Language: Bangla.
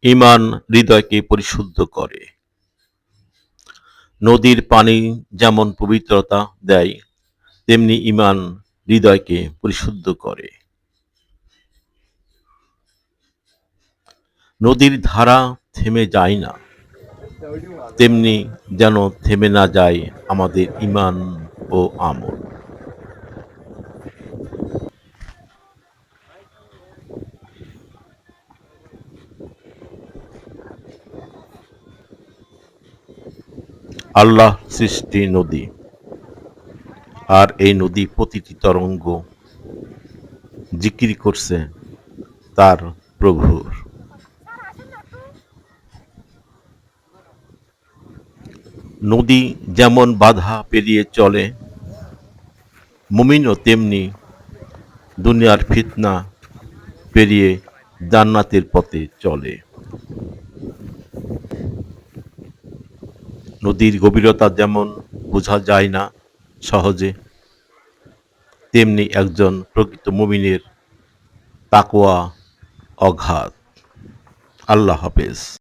ঈমান হৃদয়কে পরিশুদ্ধ করে। নদীর পানি যেমন পবিত্রতা দেয়, তেমনি ঈমান হৃদয়কে পরিশুদ্ধ করে। নদীর ধারা থেমে যায় না, তেমনি যেন থেমে না যায় আমাদের ঈমান ও আমল। আল্লাহ সৃষ্টি নদী, আর এই নদী প্রতিটি তরঙ্গ জিকির করছে তার প্রভুর। নদী যেমন বাধা পেরিয়ে চলে, মুমিনও তেমনি দুনিয়ার ফিতনা পেরিয়ে জান্নাতের পথে চলে। নদীর গভীরতা যেমন বোঝা যায় না সহজে, তেমনি একজন প্রকৃত মুমিনের তাকওয়া অগাধ। আল্লাহ হাফেজ।